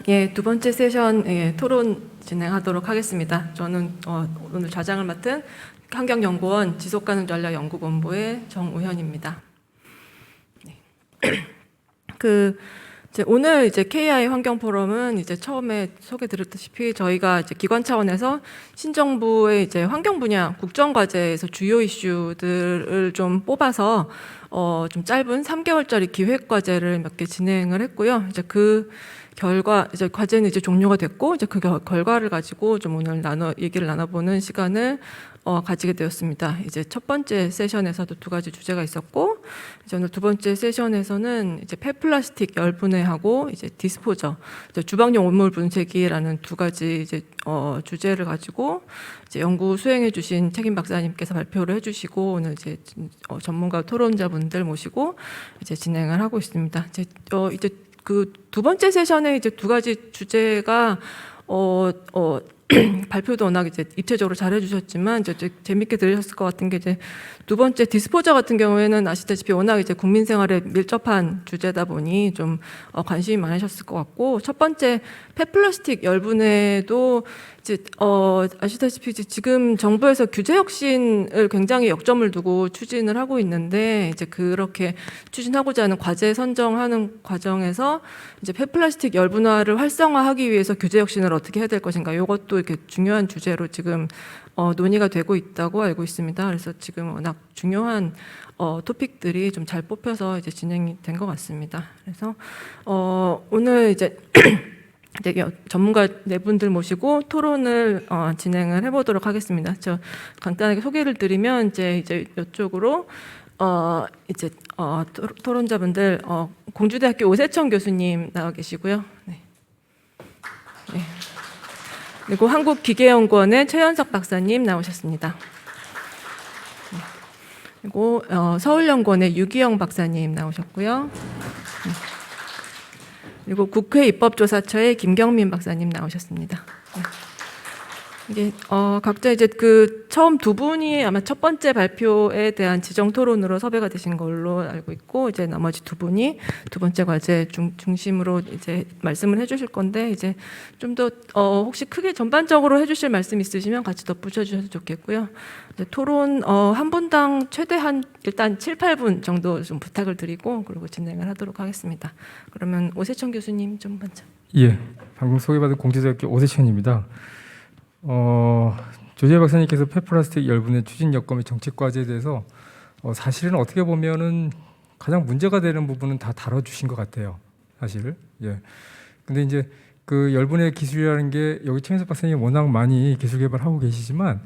예, 두 번째 세션 토론 진행하도록 하겠습니다. 저는 오늘 좌장을 맡은 환경연구원 지속가능전략연구본부의 정우현입니다. 오늘 KI 환경포럼은 처음에 소개드렸다시피 저희가 기관 차원에서 신정부의 환경 분야 국정과제에서 주요 이슈들을 좀 뽑아서 좀 짧은 3개월짜리 기획과제를 몇 개 진행을 했고요. 그 결과 과제는 종료가 됐고 그 결과를 가지고 좀 오늘 얘기를 나눠보는 시간을 가지게 되었습니다. 첫 번째 세션에서도 두 가지 주제가 있었고, 오늘 두 번째 세션에서는 폐플라스틱 열분해하고 디스포저, 주방용 온물 분쇄기라는 두 가지 주제를 가지고 연구 수행해주신 책임 박사님께서 발표를 해주시고 오늘 전문가 토론자분들 모시고 진행을 하고 있습니다. 그 두 번째 세션에 두 가지 주제가 발표도 워낙 입체적으로 잘 해주셨지만 재밌게 들으셨을 것 같은 게 두 번째 디스포저 같은 경우에는 아시다시피 워낙 국민 생활에 밀접한 주제다 보니 좀 관심이 많으셨을 것 같고, 첫 번째 폐플라스틱 열분해도 아시다시피 지금 정부에서 규제 혁신을 굉장히 역점을 두고 추진을 하고 있는데 그렇게 추진하고자 하는 과제 선정하는 과정에서 폐플라스틱 열분화를 활성화하기 위해서 규제 혁신을 어떻게 해야 될 것인가, 이것도 이렇게 중요한 주제로 지금 논의가 되고 있다고 알고 있습니다. 그래서 지금 워낙 중요한 토픽들이 좀 잘 뽑혀서 진행이 된 것 같습니다. 그래서 오늘 전문가 네 분들 모시고 토론을 진행을 해보도록 하겠습니다. 저 간단하게 소개를 드리면 이쪽으로 토론자분들 공주대학교 오세천 교수님 나와 계시고요. 네. 네. 그리고 한국기계연구원의 최현석 박사님 나오셨습니다. 네. 그리고 서울연구원의 유기영 박사님 나오셨고요. 네. 그리고 국회 입법조사처의 김경민 박사님 나오셨습니다. 네. 이게 각자 처음 두 분이 아마 첫 번째 발표에 대한 지정 토론으로 섭외가 되신 걸로 알고 있고, 나머지 두 분이 두 번째 과제 중심으로 말씀을 해주실 건데, 좀 더 혹시 크게 전반적으로 해주실 말씀 있으시면 같이 덧붙여 주셔도 좋겠고요. 토론 한 분당 최대한 일단 7, 8분 정도 좀 부탁을 드리고 그리고 진행을 하도록 하겠습니다. 그러면 오세천 교수님 좀 먼저. 예, 방금 소개받은 공주대학교 오세천입니다. 조재 박사님께서 폐플라스틱 열분해 추진 여건의 정책 과제에 대해서 사실은 어떻게 보면은 가장 문제가 되는 부분은 다 다뤄주신 것 같아요. 사실. 예. 근데 그 열분해 기술이라는 게 여기 최현석 박사님이 워낙 많이 기술 개발하고 계시지만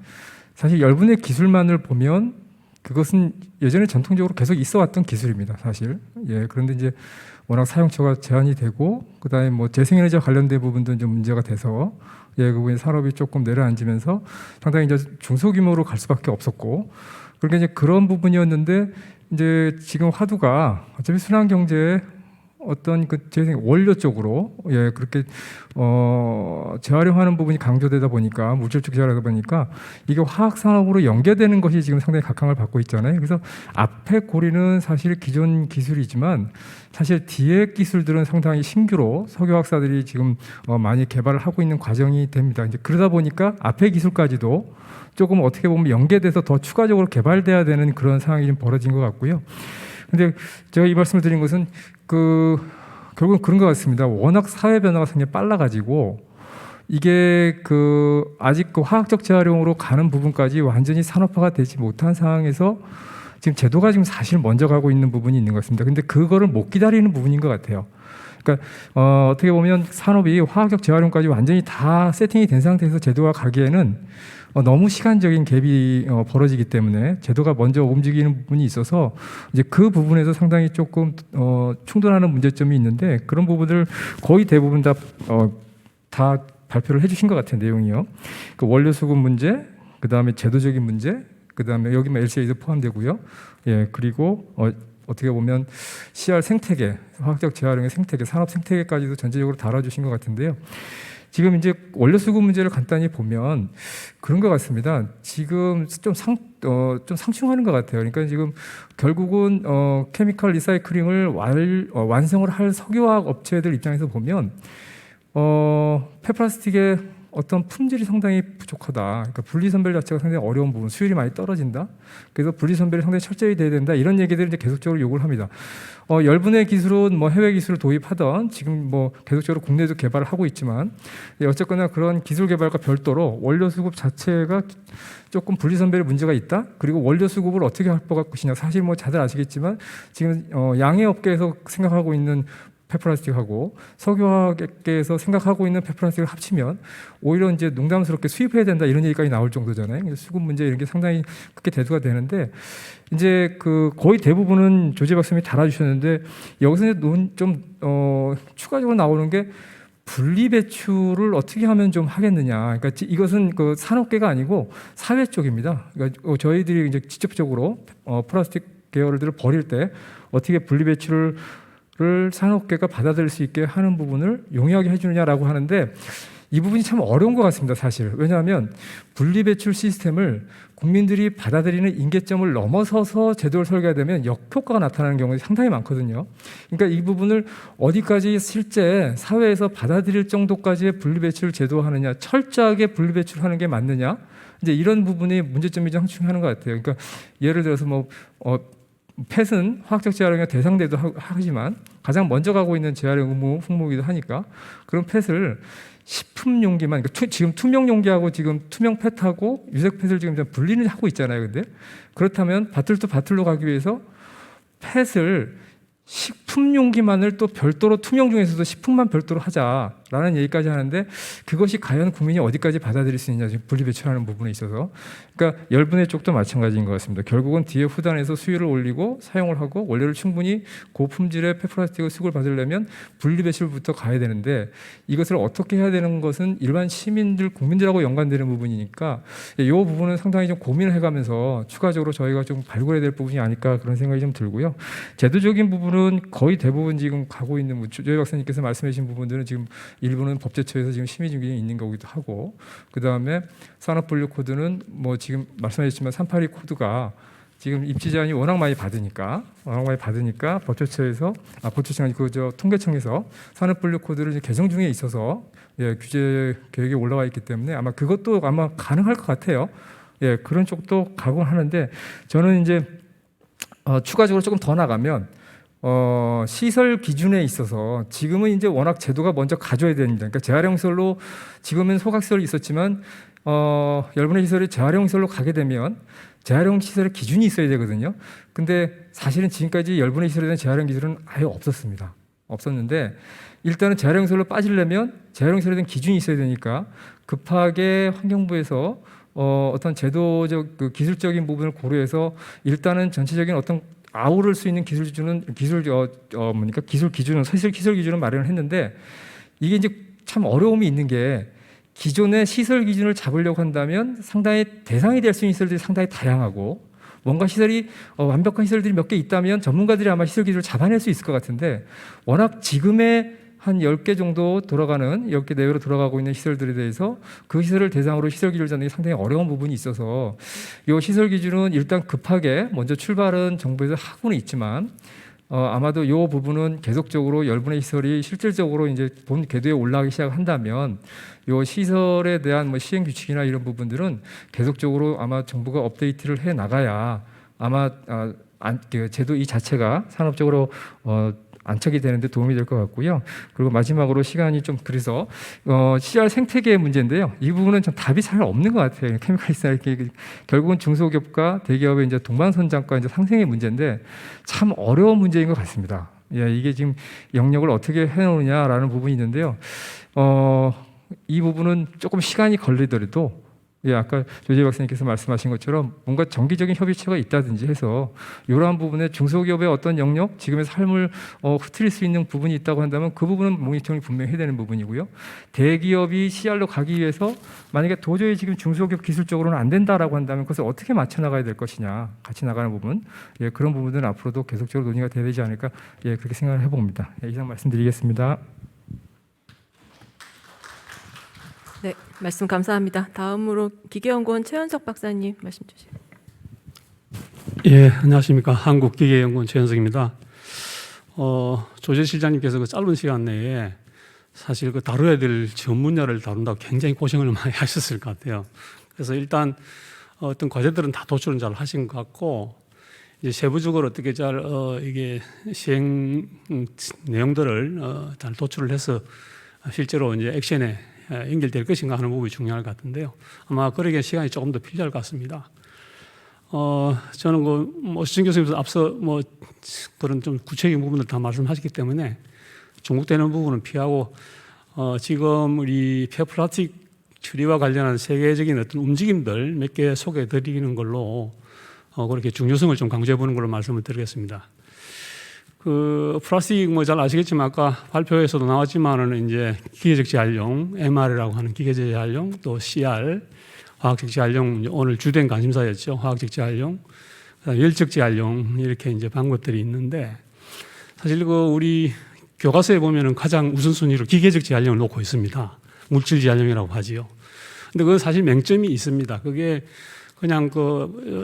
사실 열분해 기술만을 보면 그것은 예전에 전통적으로 계속 있어왔던 기술입니다. 사실. 예. 그런데 워낙 사용처가 제한이 되고 그다음에 재생에너지와 관련된 부분도 좀 문제가 돼서 그 부분에 산업이 조금 내려앉으면서 상당히 중소규모로 갈 수밖에 없었고, 그러니까 그런 부분이었는데 지금 화두가 어차피 순환경제의 어떤 그 재생 원료 쪽으로 그렇게 재활용하는 부분이 강조되다 보니까 물질 쪽 재활하다 보니까 이게 화학 산업으로 연계되는 것이 지금 상당히 각광을 받고 있잖아요. 그래서 앞에 고리는 사실 기존 기술이지만 사실 뒤에 기술들은 상당히 신규로 석유학사들이 지금 많이 개발을 하고 있는 과정이 됩니다. 그러다 보니까 앞에 기술까지도 조금 어떻게 보면 연계돼서 더 추가적으로 개발돼야 되는 그런 상황이 좀 벌어진 것 같고요. 근데 제가 이 말씀을 드린 것은 결국은 그런 것 같습니다. 워낙 사회 변화가 상당히 빨라가지고 이게 아직 화학적 재활용으로 가는 부분까지 완전히 산업화가 되지 못한 상황에서 지금 제도가 지금 사실 먼저 가고 있는 부분이 있는 것 같습니다. 근데 그거를 못 기다리는 부분인 것 같아요. 그러니까 어떻게 보면 산업이 화학적 재활용까지 완전히 다 세팅이 된 상태에서 제도가 가기에는 너무 시간적인 갭이 벌어지기 때문에 제도가 먼저 움직이는 부분이 있어서 그 부분에서 상당히 조금 충돌하는 문제점이 있는데, 그런 부분들 거의 대부분 다 발표를 해주신 것 같은 내용이요. 그 원료 수급 문제, 그 다음에 제도적인 문제, 그 다음에 여기 LCA도 포함되고요. 예, 그리고 어떻게 보면 CR 생태계, 화학적 재활용의 생태계, 산업 생태계까지도 전체적으로 다뤄주신 것 같은데요. 지금 원료 수급 문제를 간단히 보면 그런 것 같습니다. 지금 좀 상충하는 것 같아요. 그러니까 지금 결국은 케미컬 리사이클링을 완성을 할 석유화학 업체들 입장에서 보면 폐플라스틱의 어떤 품질이 상당히 부족하다. 그러니까 분리선별 자체가 상당히 어려운 부분, 수율이 많이 떨어진다. 그래서 분리선별이 상당히 철저히 돼야 된다. 이런 얘기들을 이제 계속적으로 요구를 합니다. 열분해 기술은 뭐 해외 기술을 도입하던 지금 뭐 계속적으로 국내에도 개발을 하고 있지만 어쨌거나 그런 기술 개발과 별도로 원료 수급 자체가 조금 분리선별에 문제가 있다. 그리고 원료 수급을 어떻게 할 것이냐. 사실 뭐 다들 아시겠지만 지금 양해 업계에서 생각하고 있는 폐플라스틱하고 석유화학계에서 생각하고 있는 폐플라스틱을 합치면 오히려 이제 농담스럽게 수입해야 된다 이런 얘기까지 나올 정도잖아요. 그래서 수급 문제 이런 게 상당히 크게 대두가 되는데 이제 그 거의 대부분은 조재 박사님이 달아주셨는데 여기서 이제 좀 추가적으로 나오는 게 분리 배출을 어떻게 하면 좀 하겠느냐. 그러니까 이것은 그 산업계가 아니고 사회 쪽입니다. 그러니까 저희들이 이제 직접적으로 플라스틱 계열들을 버릴 때 어떻게 분리 배출을 산업계가 받아들일 수 있게 하는 부분을 용이하게 해주느냐라고 하는데 이 부분이 참 어려운 것 같습니다. 사실 왜냐하면 분리배출 시스템을 국민들이 받아들이는 임계점을 넘어서서 제도를 설계하되면 역효과가 나타나는 경우가 상당히 많거든요. 그러니까 이 부분을 어디까지 실제 사회에서 받아들일 정도까지의 분리배출 제도화하느냐, 철저하게 분리배출하는 게 맞느냐, 이제 이런 부분이 문제점이 좀 중요한 것 같아요. 그러니까 예를 들어서 펫은 화학적 재활용의 대상대도 하지만 가장 먼저 가고 있는 재활용 품목이기도 하니까 그런 펫을 식품 용기만, 그러니까 지금 투명 용기하고 지금 투명 펫하고 유색 펫을 지금 분리를 하고 있잖아요. 근데 그렇다면 바틀로 가기 위해서 펫을 식품 용기만을 또 별도로 투명 중에서도 식품만 별도로 하자라는 얘기까지 하는데 그것이 과연 국민이 어디까지 받아들일 수 있느냐, 지금 분리배출하는 부분에 있어서. 그러니까 열분해 쪽도 마찬가지인 것 같습니다. 결국은 뒤에 후단에서 수율을 올리고 사용을 하고 원료를 충분히 고품질의 폐플라스틱을 수급을 받으려면 분리배출부터 가야 되는데 이것을 어떻게 해야 되는 것은 일반 시민들, 국민들하고 연관되는 부분이니까 이 부분은 상당히 좀 고민을 해가면서 추가적으로 저희가 좀 발굴해야 될 부분이 아닐까 그런 생각이 좀 들고요. 제도적인 부분은 거의 대부분 지금 가고 있는 조재 박사님께서 말씀해 주신 부분들은 지금 일부는 법제처에서 지금 심의 중에 있는 거기도 하고 그 다음에 산업분류 코드는 뭐 지금 말씀하셨지만 382 코드가 지금 입지 제한이 워낙 많이 받으니까 법제처에서 법제처가 아니고 통계청에서 산업분류 코드를 이제 개정 중에 있어서 규제 계획에 올라와 있기 때문에 아마 그것도 아마 가능할 것 같아요. 그런 쪽도 각오하는데 저는 이제 추가적으로 조금 더 나가면 시설 기준에 있어서 지금은 이제 워낙 제도가 먼저 가져야 됩니다. 그러니까 재활용 시설로 지금은 소각시설이 있었지만 열분해 시설이 재활용 시설로 가게 되면 재활용 시설의 기준이 있어야 되거든요. 근데 사실은 지금까지 열분해 시설에 대한 재활용 기준은 아예 없었는데 일단은 재활용 시설로 빠지려면 재활용 시설에 대한 기준이 있어야 되니까 급하게 환경부에서 어떤 제도적 그 기술적인 부분을 고려해서 일단은 전체적인 어떤 아우를 수 있는 기술 기준은 기술 기준은 시설 기술 기준을 마련을 했는데 이게 이제 참 어려움이 있는 게 기존의 시설 기준을 잡으려고 한다면 상당히 대상이 될 수 있는 시설들이 상당히 다양하고 뭔가 시설이 완벽한 시설들이 몇 개 있다면 전문가들이 아마 시설 기준을 잡아낼 수 있을 것 같은데 워낙 지금의 한 10개 정도 10개 내외로 돌아가고 있는 시설들에 대해서 그 시설을 대상으로 시설 기준을 잡는 게 상당히 어려운 부분이 있어서 이 시설 기준은 일단 급하게 먼저 출발은 정부에서 하고는 있지만 아마도 이 부분은 계속적으로 열분해 시설이 실질적으로 이제 본 궤도에 올라가기 시작한다면 이 시설에 대한 뭐 시행 규칙이나 이런 부분들은 계속적으로 아마 정부가 업데이트를 해 나가야 아마 제도 이 자체가 산업적으로 안착이 되는데 도움이 될 것 같고요. 그리고 마지막으로 시간이 좀 그래서 CR 생태계의 문제인데요. 이 부분은 좀 답이 잘 없는 것 같아요. 케미칼리스나 이렇게 결국은 중소기업과 대기업의 이제 동반선장과 이제 상생의 문제인데 참 어려운 문제인 것 같습니다. 이게 지금 영역을 어떻게 해놓느냐라는 부분이 있는데요. 이 부분은 조금 시간이 걸리더라도 아까 조재 박사님께서 말씀하신 것처럼 뭔가 정기적인 협의체가 있다든지 해서 이러한 부분에 중소기업의 어떤 영역, 지금의 삶을 흐트릴 수 있는 부분이 있다고 한다면 그 부분은 모니터링이 분명히 해야 되는 부분이고요. 대기업이 CR로 가기 위해서 만약에 도저히 지금 중소기업 기술적으로는 안 된다라고 한다면 그것을 어떻게 맞춰 나가야 될 것이냐, 같이 나가는 부분, 그런 부분들은 앞으로도 계속적으로 논의가 돼야 되지 않을까 그렇게 생각을 해봅니다. 이상 말씀드리겠습니다. 네, 말씀 감사합니다. 다음으로 기계연구원 최현석 박사님 말씀 주세요. 안녕하십니까. 한국기계연구원 최현석입니다. 조재 실장님께서 그 짧은 시간 내에 사실 그 다뤄야 될 전문야를 다룬다고 굉장히 고생을 많이 하셨을 것 같아요. 그래서 일단 어떤 과제들은 다 도출은 잘 하신 것 같고, 이제 세부적으로 어떻게 잘 이게 시행 내용들을 잘 도출을 해서 실제로 이제 액션에 연결될 것인가 하는 부분이 중요할 것 같은데요. 아마 그러기에 시간이 조금 더 필요할 것 같습니다. 저는 오수진 교수님께서 앞서 그런 좀 구체적인 부분을 다 말씀하셨기 때문에 중복되는 부분은 피하고, 지금 우리 폐 플라스틱 처리와 관련한 세계적인 어떤 움직임들 몇 개 소개해 드리는 걸로 그렇게 중요성을 좀 강조해 보는 걸로 말씀을 드리겠습니다. 그 플라스틱 잘 아시겠지만 아까 발표에서도 나왔지만은 이제 기계적 재활용, MR이라고 하는 기계적 재활용, 또 CR, 화학적 재활용, 오늘 주된 관심사였죠. 화학적 재활용, 열적 재활용, 이렇게 이제 방법들이 있는데, 사실 우리 교과서에 보면은 가장 우선순위로 기계적 재활용을 놓고 있습니다. 물질 재활용이라고 하지요. 근데 그건 사실 맹점이 있습니다. 그게 그냥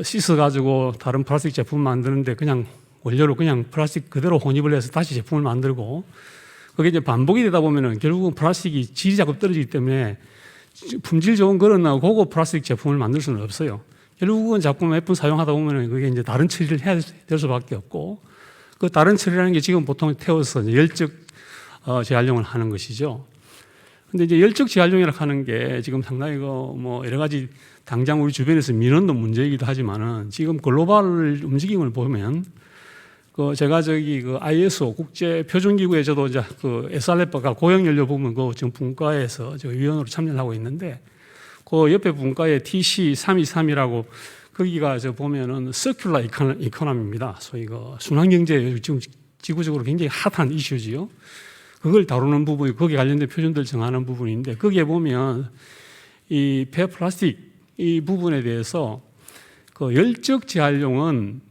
씻어가지고 다른 플라스틱 제품 만드는데 그냥 원료로 그냥 플라스틱 그대로 혼입을 해서 다시 제품을 만들고, 그게 이제 반복이 되다 보면은 결국은 플라스틱이 질이 자꾸 떨어지기 때문에 품질 좋은 그런 고급 플라스틱 제품을 만들 수는 없어요. 결국은 자꾸 몇 번 사용하다 보면은 그게 이제 다른 처리를 해야 될 수밖에 없고, 그 다른 처리라는 게 지금 보통 태워서 이제 열적 재활용을 하는 것이죠. 근데 이제 열적 재활용이라고 하는 게 지금 상당히 여러 가지 당장 우리 주변에서 민원도 문제이기도 하지만은 지금 글로벌 움직임을 보면 제가 ISO 국제 표준기구에 저도 이제 SRF가 고용연료 부분 지금 분과에서 위원으로 참여를 하고 있는데, 그 옆에 분과에 TC323이라고 거기가 보면은 서큘러 이코노미입니다. 소위 순환경제 지금 지구적으로 굉장히 핫한 이슈지요. 그걸 다루는 부분이 거기에 관련된 표준들 정하는 부분인데, 거기에 보면 이 폐플라스틱 이 부분에 대해서 열적 재활용은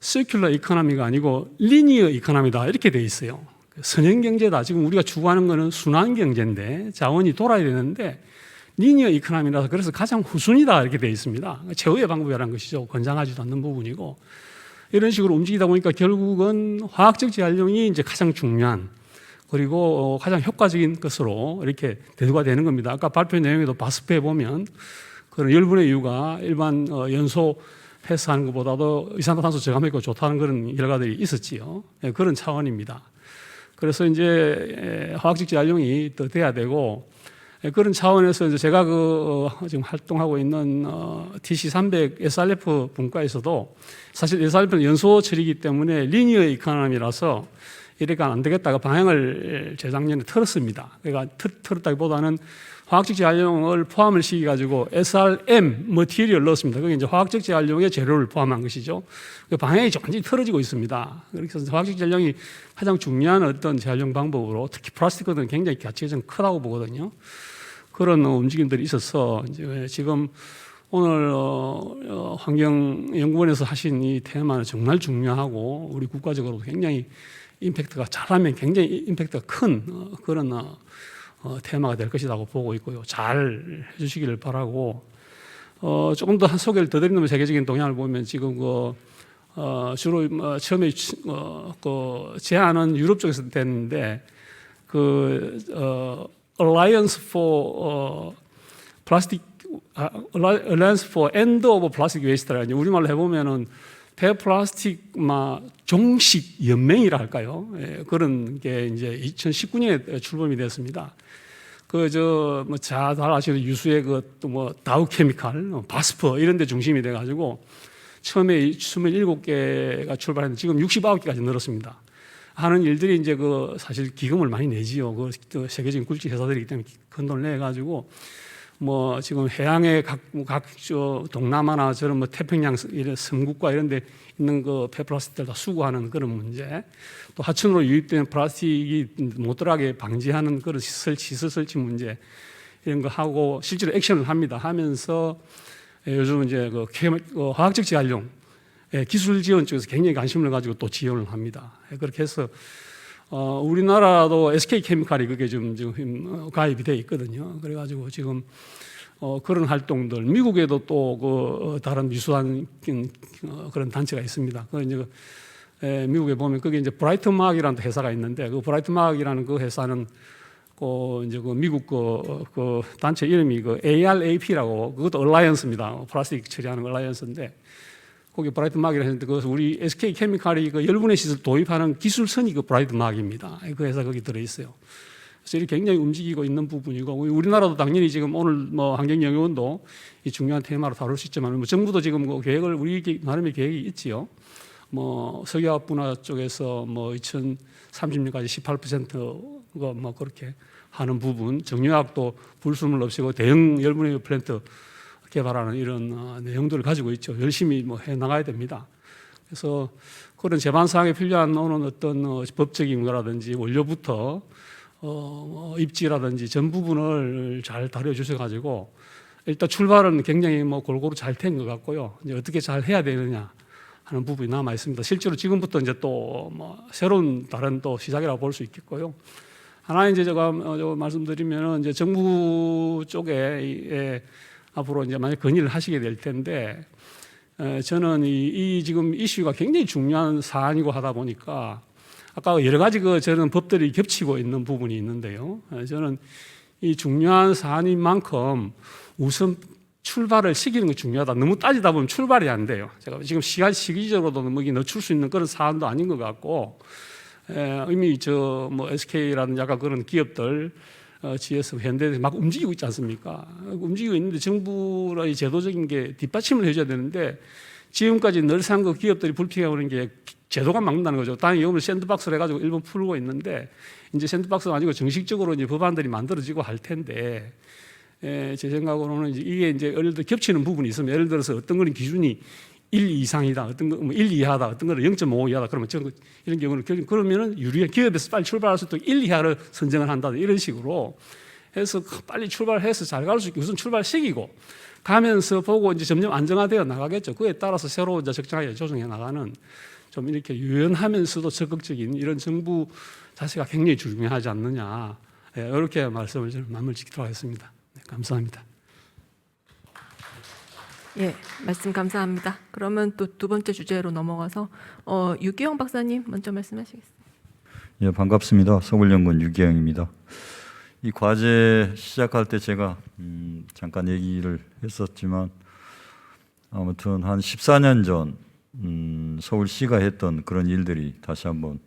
서큘러 이코노미가 아니고 리니어 이코노미다 이렇게 돼 있어요. 선형 경제다. 지금 우리가 추구하는 거는 순환 경제인데 자원이 돌아야 되는데 리니어 이코노미라서 그래서 가장 후순위다 이렇게 돼 있습니다. 최후의 방법이라는 것이죠. 권장하지도 않는 부분이고, 이런 식으로 움직이다 보니까 결국은 화학적 재활용이 이제 가장 중요한, 그리고 가장 효과적인 것으로 이렇게 대두가 되는 겁니다. 아까 발표 내용에도 바스프에 보면 그런 열분의 이유가 일반 연소 패스하는 것보다도 이산화탄소 저감하고 좋다는 그런 결과들이 있었지요. 네, 그런 차원입니다. 그래서 이제 화학적 재활용이 더 돼야 되고, 그런 차원에서 이제 제가 지금 활동하고 있는 TC300 SRF 분과에서도 사실 SRF는 연소 처리이기 때문에 리니어 이코노미라서 이래가 안 되겠다가 방향을 재작년에 틀었습니다. 그러니까 틀었다기보다는 화학적 재활용을 포함을 시켜가지고 SRM 머티리얼을 넣었습니다. 그게 이제 화학적 재활용의 재료를 포함한 것이죠. 그 방향이 완전히 틀어지고 있습니다. 그래서 화학적 재활용이 가장 중요한 어떤 재활용 방법으로, 특히 플라스틱은 굉장히 가치가 좀 크다고 보거든요. 그런 움직임들이 있어서 이제 지금 오늘 환경연구원에서 하신 이 테마는 정말 중요하고, 우리 국가적으로도 굉장히 임팩트가 잘하면 굉장히 임팩트가 큰 그런 테마가 될 것이라고 보고 있고요. 잘 해주시기를 바라고, 조금 더 한 소개를 더 드리면 세계적인 동향을 보면 지금 주로 처음에 제안은 유럽 쪽에서 됐는데 Alliance for End of Plastic Waste라는, 우리말로 해보면은 폐플라스틱 종식 연맹이라 할까요? 예, 그런 게 이제 2019년에 출범이 됐습니다. 잘 아시는 유수의 다우케미칼, 바스퍼 이런 데 중심이 돼가지고 처음에 27개가 출발했는데 지금 69개까지 늘었습니다. 하는 일들이 이제 사실 기금을 많이 내지요. 세계적인 굴지 회사들이기 때문에 큰 돈을 내가지고 지금 해양의 각 동남아나 저런 태평양 이런 섬국가 이런 데 있는 폐플라스틱들 다 수거하는 그런 문제, 또 하천으로 유입된 플라스틱이 못 들어가게 방지하는 그런 시설 설치 문제, 이런 거 하고 실제로 액션을 합니다. 하면서 요즘 이제 화학적 재활용 기술 지원 쪽에서 굉장히 관심을 가지고 또 지원을 합니다. 그렇게 해서 우리나라도 SK케미칼이 그게 지금 가입이 돼 있거든요. 그래가지고 지금 그런 활동들, 미국에도 또 다른 유수한 그런 단체가 있습니다. 이제 미국에 보면 그게 이제 브라이트마크이라는 회사가 있는데, 그 브라이트마크이라는 그 회사는 그 이제 그 미국 그 단체 이름이 그 ARAP라고 그것도 얼라이언스입니다. 플라스틱 처리하는 얼라이언스인데 거기 브라이트 마크를 했는데 그것은 우리 SK 케미칼이 그 열분해 시설 도입하는 기술선이 그 브라이트 마크입니다. 그 회사 거기 들어 있어요. 그래서 이렇게 굉장히 움직이고 있는 부분이고 우리나라도 당연히 지금 오늘 뭐 환경영역원도 이 중요한 테마로 다룰 수 있지만 뭐 정부도 지금 그 계획을 우리 나름의 계획이 있지요. 뭐 석유화학 분야 쪽에서 뭐 2030년까지 18%가 뭐 그렇게 하는 부분, 정유화학도 불순물 없애고 대형 열분해 플랜트 개발하는 이런 내용들을 가지고 있죠. 열심히 뭐 해 나가야 됩니다. 그래서 그런 제반 사항에 필요한 오는 어떤 법적인 거라든지 원료부터 입지라든지 전 부분을 잘 다뤄주셔 가지고 일단 출발은 굉장히 뭐 골고루 잘 된 것 같고요. 이제 어떻게 잘 해야 되느냐 하는 부분이 남아 있습니다. 실제로 지금부터 이제 또 뭐 새로운 다른 또 시작이라고 볼 수 있겠고요. 하나 이제 제가 말씀드리면은 이제 정부 쪽에 앞으로 이제 만약 건의를 하시게 될 텐데 저는 이 지금 이슈가 굉장히 중요한 사안이고 하다 보니까 아까 여러 가지 저는 법들이 겹치고 있는 부분이 있는데요. 저는 이 중요한 사안인 만큼 우선 출발을 시키는 게 중요하다. 너무 따지다 보면 출발이 안 돼요. 제가 지금 시기적으로도 너무 늦출 수 있는 그런 사안도 아닌 것 같고 이미 뭐 SK라든지 아까 그런 기업들 GS, 현대 막 움직이고 있지 않습니까? 움직이고 있는데 정부의 제도적인 게 뒷받침을 해줘야 되는데 지금까지 늘상 그 기업들이 불평해오는 게 제도가 막는다는 거죠. 당연히 이걸 샌드박스를 해가지고 일본 풀고 있는데 이제 샌드박스가 아니고 정식적으로 이제 법안들이 만들어지고 할 텐데 제 생각으로는 이게 이제 예를 들어 겹치는 부분이 있으면 예를 들어서 어떤 거는 기준이 1 이상이다, 어떤 거 1 이하다, 어떤 거는 0.5 이하다. 그러면 이런 경우는 그러면은 유리한 기업에서 빨리 출발할 수 있도록 1 이하를 선정을 한다. 이런 식으로 해서 빨리 출발해서 잘 갈 수 있게 우선 출발시키고 가면서 보고 이제 점점 안정화되어 나가겠죠. 그에 따라서 새로 이제 적정하게 조정해 나가는 좀 이렇게 유연하면서도 적극적인 이런 정부 자세가 굉장히 중요하지 않느냐. 이렇게 말씀을 좀 마음을 짓도록 하겠습니다. 네, 감사합니다. 예, 말씀 감사합니다. 그러면 또 두 번째 주제로 넘어가서 유기영 박사님 먼저 말씀하시겠습니다. 예, 반갑습니다. 서울연구원 유기영입니다. 이 과제 시작할 때 제가 잠깐 얘기를 했었지만 아무튼 한 14년 전 서울시가 했던 그런 일들이 다시 한번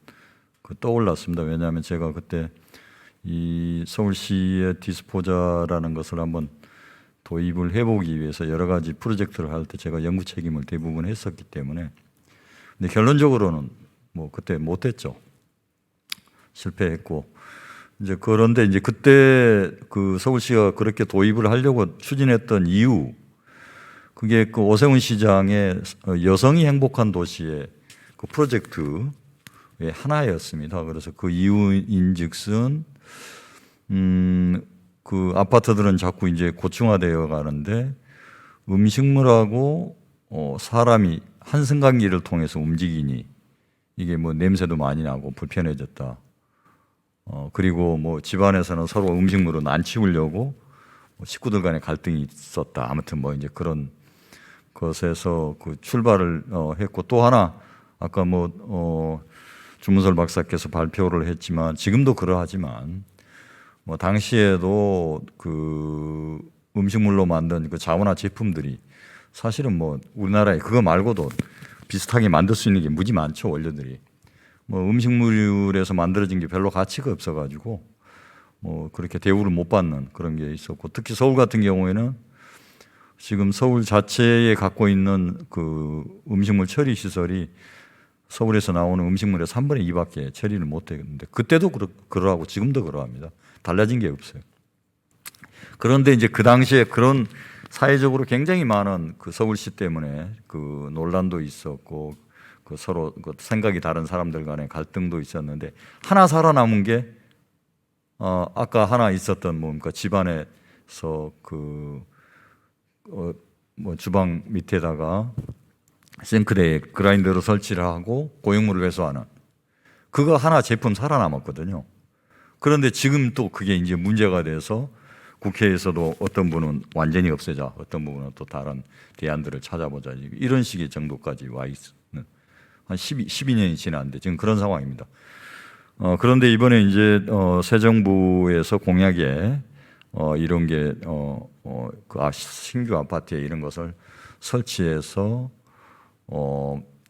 떠올랐습니다. 왜냐하면 제가 그때 이 서울시의 디스포자라는 것을 한번 도입을 해보기 위해서 여러 가지 프로젝트를 할 때 제가 연구 책임을 대부분 했었기 때문에 근데 결론적으로는 뭐 그때 못했죠. 실패했고 이제 그런데 이제 그때 그 서울시가 그렇게 도입을 하려고 추진했던 이유 그게 그 오세훈 시장의 여성이 행복한 도시의 그 프로젝트의 하나였습니다. 그래서 그 이유인즉슨 그 아파트들은 자꾸 이제 고층화되어 가는데 음식물하고 사람이 한승강기를 통해서 움직이니 이게 뭐 냄새도 많이 나고 불편해졌다. 그리고 뭐 집안에서는 서로 음식물은 안 치우려고 식구들 간에 갈등이 있었다. 아무튼 뭐 이제 그런 것에서 그 출발을 했고 또 하나 아까 뭐 주문설 박사께서 발표를 했지만 지금도 그러하지만 뭐 당시에도 그 음식물로 만든 그 자원화 제품들이 사실은 뭐 우리나라에 그거 말고도 비슷하게 만들 수 있는 게 무지 많죠. 원료들이 뭐 음식물에서 만들어진 게 별로 가치가 없어가지고 뭐 그렇게 대우를 못 받는 그런 게 있었고 특히 서울 같은 경우에는 지금 서울 자체에 갖고 있는 그 음식물 처리 시설이 서울에서 나오는 음식물의 3분의 2밖에 처리를 못 했는데 그때도 그러하고 지금도 그러합니다. 달라진 게 없어요. 그런데 이제 그 당시에 그런 사회적으로 굉장히 많은 그 서울시 때문에 그 논란도 있었고 그 서로 그 생각이 다른 사람들 간의 갈등도 있었는데 하나 살아남은 게 아까 하나 있었던 뭡니까 집안에서 뭐 주방 밑에다가 싱크대에 그라인더로 설치를 하고 고용물을 회수하는 그거 하나 제품 살아남았거든요. 그런데 지금 또 그게 이제 문제가 돼서 국회에서도 어떤 분은 완전히 없애자, 어떤 분은 또 다른 대안들을 찾아보자 이런 식의 정도까지 와 있는 한 12년이 지났는데 지금 그런 상황입니다. 그런데 이번에 이제 새 정부에서 공약에 이런 게 신규 아파트에 이런 것을 설치해서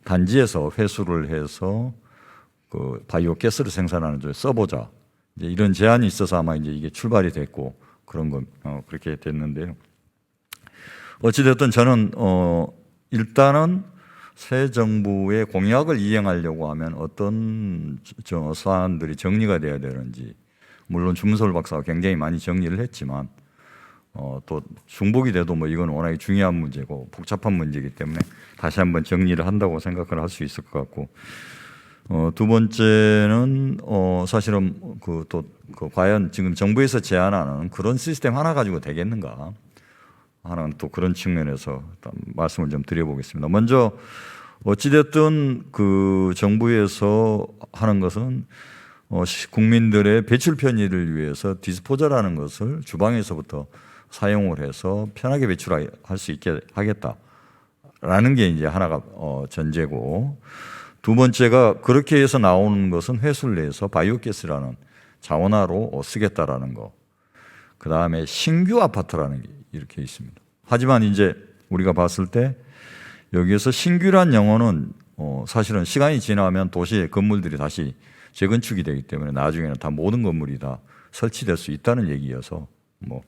단지에서 회수를 해서 그 바이오 가스를 생산하는 데 써보자. 이제 이런 제안이 있어서 아마 이제 이게 출발이 됐고 그런 거 그렇게 됐는데요. 어찌됐든 저는 일단은 새 정부의 공약을 이행하려고 하면 어떤 사안들이 정리가 돼야 되는지, 물론 주문솔 박사가 굉장히 많이 정리를 했지만 또 중복이 돼도 뭐 이건 워낙에 중요한 문제고 복잡한 문제이기 때문에 다시 한번 정리를 한다고 생각을 할 수 있을 것 같고, 두 번째는 사실은 과연 지금 정부에서 제안하는 그런 시스템 하나 가지고 되겠는가 하는 또 그런 측면에서 말씀을 좀 드려보겠습니다. 먼저 어찌됐든 그 정부에서 하는 것은 국민들의 배출 편의를 위해서 디스포저라는 것을 주방에서부터 사용을 해서 편하게 배출할 수 있게 하겠다라는 게 이제 하나가 전제고, 두 번째가 그렇게 해서 나오는 것은 회수를 해서 바이오가스라는 자원화로 쓰겠다라는 거. 그 다음에 신규 아파트라는 게 이렇게 있습니다. 하지만 이제 우리가 봤을 때 여기에서 신규란 영어는 사실은 시간이 지나면 도시의 건물들이 다시 재건축이 되기 때문에 나중에는 다 모든 건물이 다 설치될 수 있다는 얘기여서 뭐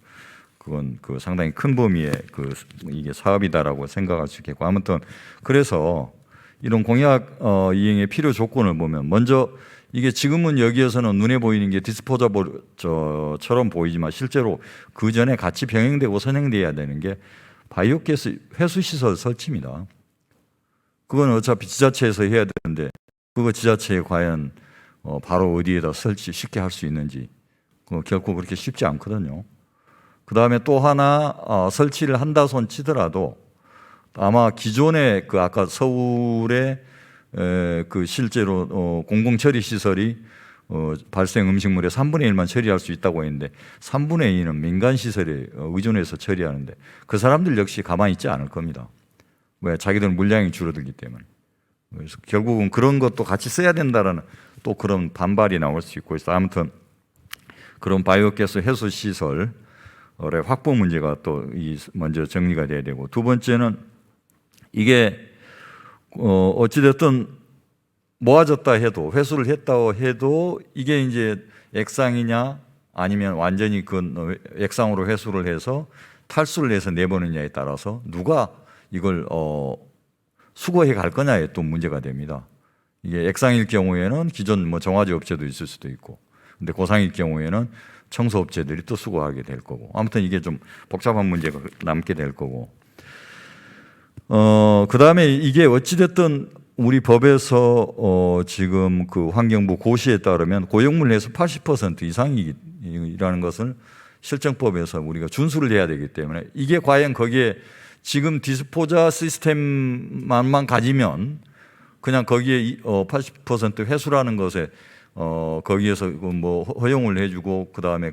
그건 상당히 큰 범위의 이게 사업이다라고 생각할 수 있겠고, 아무튼 그래서 이런 공약 이행의 필요 조건을 보면 먼저 이게 지금은 여기에서는 눈에 보이는 게 디스포저처럼 보이지만 실제로 그 전에 같이 병행되고 선행돼야 되는 게 바이오가스 회수시설 설치입니다. 그건 어차피 지자체에서 해야 되는데 그거 지자체에 과연 바로 어디에다 설치 쉽게 할 수 있는지 결코 그렇게 쉽지 않거든요. 그 다음에 또 하나 설치를 한다 손 치더라도 아마 기존의 아까 서울의 실제로 공공처리 시설이 발생 음식물의 3분의 1만 처리할 수 있다고 했는데 3분의 2는 민간 시설에 의존해서 처리하는데 그 사람들 역시 가만히 있지 않을 겁니다. 왜? 자기들은 물량이 줄어들기 때문에. 그래서 결국은 그런 것도 같이 써야 된다라는 또 그런 반발이 나올 수 있고 있어. 아무튼 그런 바이오가스 해소 시설의 확보 문제가 또 먼저 정리가 돼야 되고, 두 번째는 이게 어찌됐든 모아졌다 해도 회수를 했다 해도 이게 이제 액상이냐 아니면 완전히 액상으로 회수를 해서 탈수를 해서 내보느냐에 따라서 누가 이걸 수거해 갈 거냐에 또 문제가 됩니다. 이게 액상일 경우에는 기존 정화제 업체도 있을 수도 있고, 근데 고상일 경우에는 청소업체들이 또 수거하게 될 거고, 아무튼 이게 좀 복잡한 문제가 남게 될 거고, 그 다음에 이게 어찌됐든 우리 법에서 지금 환경부 고시에 따르면 고용물에서 80% 이상이라는 것을 실정법에서 우리가 준수를 해야 되기 때문에 이게 과연 거기에 지금 디스포자 시스템만 가지면 그냥 거기에 80% 회수라는 것에 거기에서 허용을 해주고 그 다음에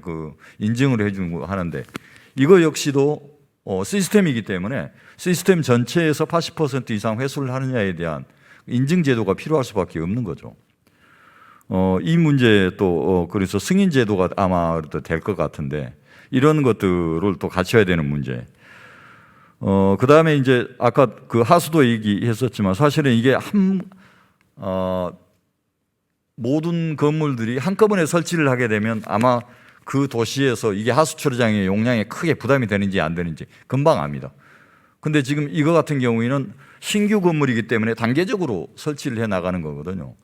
인증을 해주고 하는데 이거 역시도 시스템이기 때문에 시스템 전체에서 80% 이상 회수를 하느냐에 대한 인증 제도가 필요할 수밖에 없는 거죠. 이 문제 또 그래서 승인 제도가 아마 될 것 같은데 이런 것들을 또 갖춰야 되는 문제. 그 다음에 이제 아까 하수도 얘기했었지만 사실은 이게 모든 건물들이 한꺼번에 설치를 하게 되면 아마 그 도시에서 이게 하수 처리장의 용량에 크게 부담이 되는지 안 되는지 금방 압니다. 근데 지금 이거 같은 경우에는 신규 건물이기 때문에 단계적으로 설치를 해 나가는 거거든요.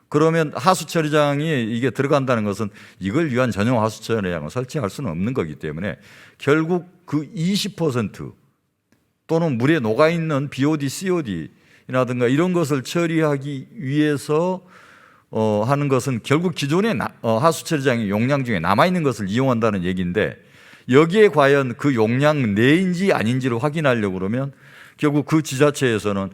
그러면 하수 처리장이 이게 들어간다는 것은 이걸 위한 전용 하수 처리장을 설치할 수는 없는 거기 때문에 결국 20% 또는 물에 녹아있는 BOD, COD라든가 이런 것을 처리하기 위해서 하는 것은 결국 기존의 하수 처리장의 용량 중에 남아있는 것을 이용한다는 얘기인데 여기에 과연 그 용량 내인지 아닌지를 확인하려고 그러면 결국 그 지자체에서는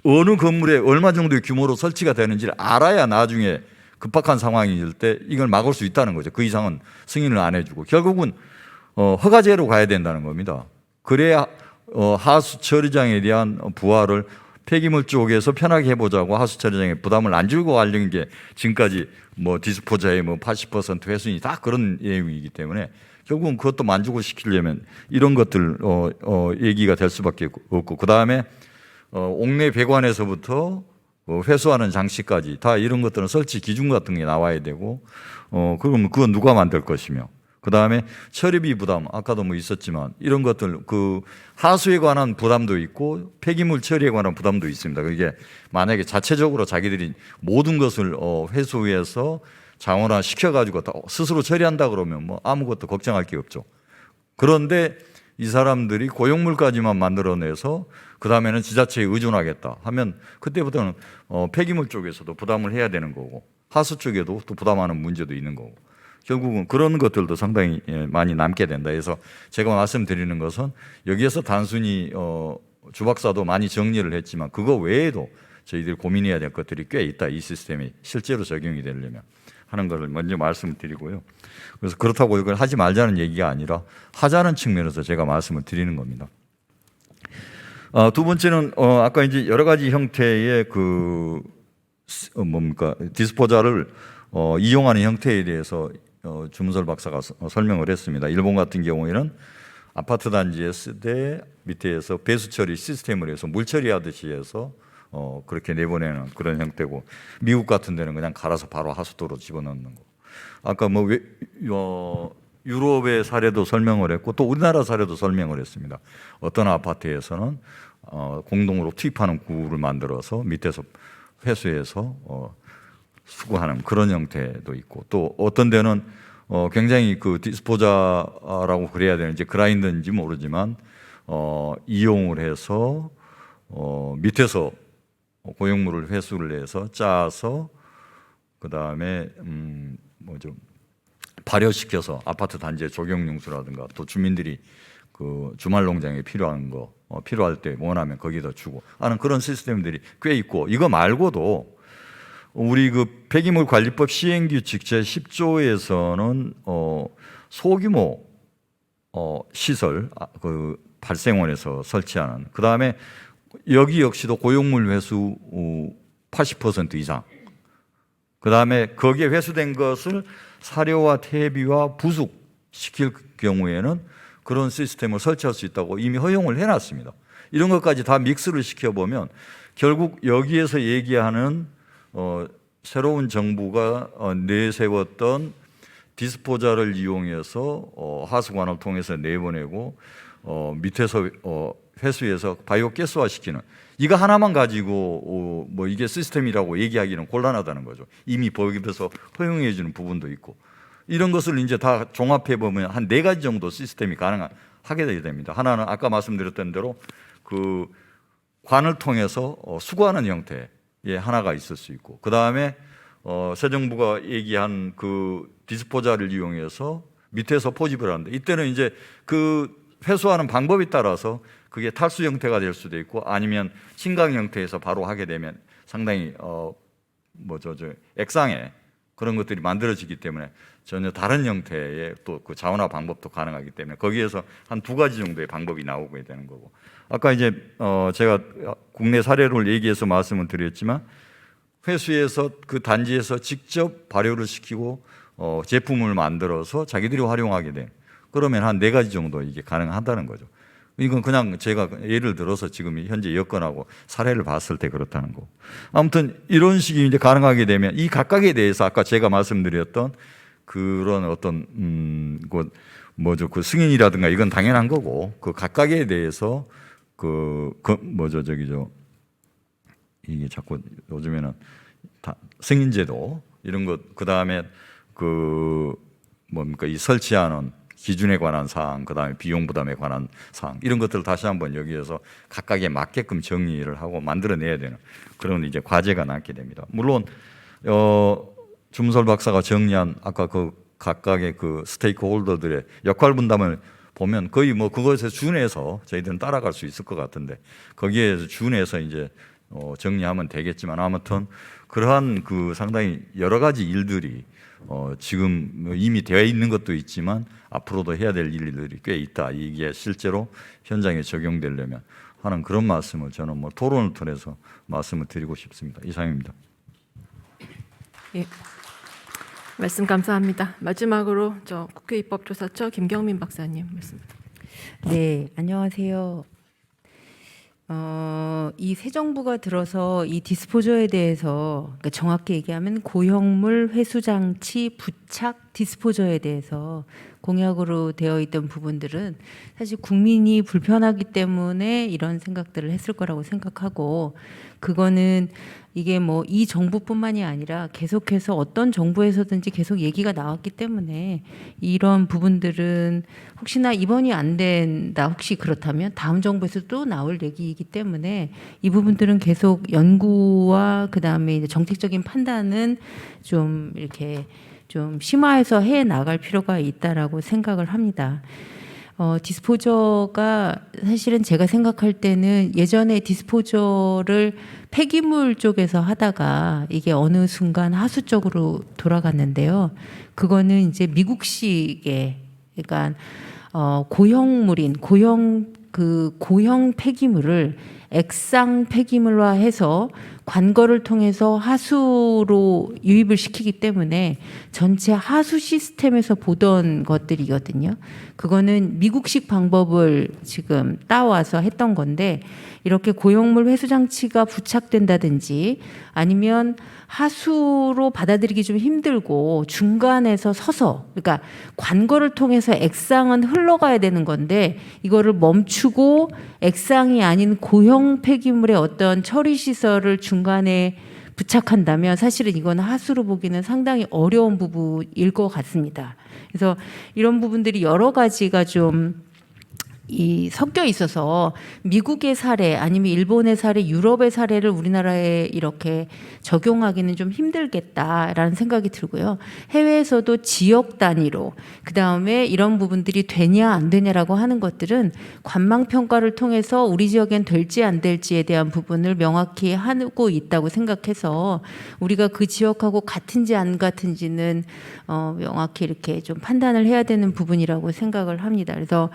어느 건물에 얼마 정도의 규모로 설치가 되는지를 알아야 나중에 급박한 상황일 때 이걸 막을 수 있다는 거죠. 그 이상은 승인을 안 해주고 결국은 허가제로 가야 된다는 겁니다. 그래야 하수 처리장에 대한 부하를 폐기물 쪽에서 편하게 해보자고 하수 처리장에 부담을 안 줄고 하려는 게 지금까지 뭐 디스포자의 뭐 80% 회수니 다 그런 내용이기 때문에 결국은 그것도 만족을 시키려면 이런 것들 얘기가 될 수밖에 없고 그 다음에 옥내 배관에서부터 회수하는 장치까지 다 이런 것들은 설치 기준 같은 게 나와야 되고 그러면 그건 누가 만들 것이며 그 다음에 처리비 부담 아까도 뭐 있었지만 이런 것들 그 하수에 관한 부담도 있고 폐기물 처리에 관한 부담도 있습니다. 그게 만약에 자체적으로 자기들이 모든 것을 회수해서 자원화 시켜가지고 스스로 처리한다 그러면 뭐 아무것도 걱정할 게 없죠. 그런데 이 사람들이 고용물까지만 만들어내서 그 다음에는 지자체에 의존하겠다 하면 그때부터는 폐기물 쪽에서도 부담을 해야 되는 거고 하수 쪽에도 또 부담하는 문제도 있는 거고 결국은 그런 것들도 상당히 많이 남게 된다. 그래서 제가 말씀드리는 것은 여기에서 단순히 주 박사도 많이 정리를 했지만 그거 외에도 저희들이 고민해야 될 것들이 꽤 있다. 이 시스템이 실제로 적용이 되려면 하는 것을 먼저 말씀드리고요. 그래서 그렇다고 이걸 하지 말자는 얘기가 아니라 하자는 측면에서 제가 말씀을 드리는 겁니다. 두 번째는 아까 이제 여러 가지 형태의 그 디스포자를 이용하는 형태에 대해서 주문설 박사가 설명을 했습니다. 일본 같은 경우에는 아파트 단지에 쓰되 밑에서 배수 처리 시스템을 해서 물 처리하듯이 해서 그렇게 내보내는 그런 형태고 미국 같은 데는 그냥 갈아서 바로 하수도로 집어넣는 거. 아까 뭐 유럽의 사례도 설명을 했고 또 우리나라 사례도 설명을 했습니다. 어떤 아파트에서는 공동으로 투입하는 구를 만들어서 밑에서 회수해서 수거하는 그런 형태도 있고 또 어떤 데는 굉장히 그 디스포자라고 그래야 되는지 그라인더인지 모르지만 이용을 해서 밑에서 고용물을 회수를 해서 짜서 그 다음에 발효시켜서 아파트 단지의 조경용수라든가 또 주민들이 그 주말 농장에 필요한 거 필요할 때 원하면 거기다 주고 하는 그런 시스템들이 꽤 있고 이거 말고도 우리 그 폐기물 관리법 시행규칙 제10조에서는 소규모 시설 그 발생원에서 설치하는 그 다음에 여기 역시도 고용물 회수 80% 이상 그 다음에 거기에 회수된 것을 사료와 퇴비와 부숙시킬 경우에는 그런 시스템을 설치할 수 있다고 이미 허용을 해놨습니다. 이런 것까지 다 믹스를 시켜보면 결국 여기에서 얘기하는 새로운 정부가 내세웠던 디스포자를 이용해서 하수관을 통해서 내보내고 밑에서 회수해서 바이오가스화시키는 이거 하나만 가지고 뭐 이게 시스템이라고 얘기하기는 곤란하다는 거죠. 이미 법에서 허용해 주는 부분도 있고 이런 것을 이제 다 종합해 보면 한 4가지 정도 시스템이 가능하게 됩니다. 하나는 아까 말씀드렸던 대로 그 관을 통해서 수거하는 형태의 하나가 있을 수 있고 그 다음에 새 정부가 얘기한 그 디스포자를 이용해서 밑에서 포집을 하는데 이때는 이제 그 회수하는 방법에 따라서 그게 탈수 형태가 될 수도 있고 아니면 신강 형태에서 바로 하게 되면 상당히 액상의 그런 것들이 만들어지기 때문에 전혀 다른 형태의 또 그 자원화 방법도 가능하기 때문에 거기에서 한 2가지 정도의 방법이 나오게 되는 거고 아까 이제 제가 국내 사례를 얘기해서 말씀을 드렸지만 회수해서 그 단지에서 직접 발효를 시키고 제품을 만들어서 자기들이 활용하게 된 그러면 한 4가지 정도 이게 가능하다는 거죠. 이건 그냥 제가 예를 들어서 지금 현재 여건하고 사례를 봤을 때 그렇다는 거. 아무튼 이런 식이 이제 가능하게 되면 이 각각에 대해서 아까 제가 말씀드렸던 그런 어떤 그 승인이라든가 이건 당연한 거고 그 각각에 대해서 이게 자꾸 요즘에는 다 승인제도 이런 것 그다음에 이 설치하는 기준에 관한 사항, 그 다음에 비용 부담에 관한 사항 이런 것들을 다시 한번 여기에서 각각에 맞게끔 정리를 하고 만들어내야 되는 그런 이제 과제가 남게 됩니다. 물론 주문설 박사가 정리한 아까 그 각각의 그 스테이크 홀더들의 역할 분담을 보면 거의 뭐 그것에 준해서 저희들은 따라갈 수 있을 것 같은데 거기에 준해서 이제 정리하면 되겠지만 아무튼 그러한 그 상당히 여러 가지 일들이 지금 이미 되어 있는 것도 있지만 앞으로도 해야 될 일들이 꽤 있다. 이게 실제로 현장에 적용되려면 하는 그런 말씀을 저는 뭐 토론을 통해서 말씀을 드리고 싶습니다. 이상입니다. 예. 말씀 감사합니다. 마지막으로 저 국회 입법조사처 김경민 박사님 말씀. 네, 안녕하세요. 이 새 정부가 들어서 이 디스포저에 대해서, 그러니까 정확히 얘기하면 고형물 회수장치 부착 디스포저에 대해서 공약으로 되어 있던 부분들은 사실 국민이 불편하기 때문에 이런 생각들을 했을 거라고 생각하고, 그거는 이게 뭐 이 정부뿐만이 아니라 계속해서 어떤 정부에서든지 계속 얘기가 나왔기 때문에 이런 부분들은 혹시나 이번이 안 된다, 혹시 그렇다면 다음 정부에서 또 나올 얘기이기 때문에 이 부분들은 계속 연구와 그다음에 이제 정책적인 판단은 좀 이렇게 좀 심화해서 해 나갈 필요가 있다라고 생각을 합니다. 디스포저가 사실은 제가 생각할 때는 예전에 디스포저를 폐기물 쪽에서 하다가 이게 어느 순간 하수 쪽으로 돌아갔는데요. 그거는 이제 미국식의, 그러니까 고형물인 고형 폐기물을 액상 폐기물화해서 관거를 통해서 하수로 유입을 시키기 때문에 전체 하수 시스템에서 보던 것들이거든요. 그거는 미국식 방법을 지금 따와서 했던 건데, 이렇게 고형물 회수 장치가 부착된다든지 아니면 하수로 받아들이기 좀 힘들고 중간에서 서서, 그러니까 관거를 통해서 액상은 흘러가야 되는 건데 이거를 멈추고 액상이 아닌 고형 폐기물의 어떤 처리 시설을 중간에 부착한다면 사실은 이건 하수로 보기는 상당히 어려운 부분일 것 같습니다. 그래서 이런 부분들이 여러 가지가 좀 섞여 있어서 미국의 사례 아니면 일본의 사례, 유럽의 사례를 우리나라에 이렇게 적용하기는 좀 힘들겠다라는 생각이 들고요. 해외에서도 지역 단위로 그다음에 이런 부분들이 되냐 안 되냐라고 하는 것들은 관망 평가를 통해서 우리 지역엔 될지 안 될지에 대한 부분을 명확히 하고 있다고 생각해서 우리가 그 지역하고 같은지 안 같은지는 명확히 이렇게 좀 판단을 해야 되는 부분이라고 생각을 합니다. 그래서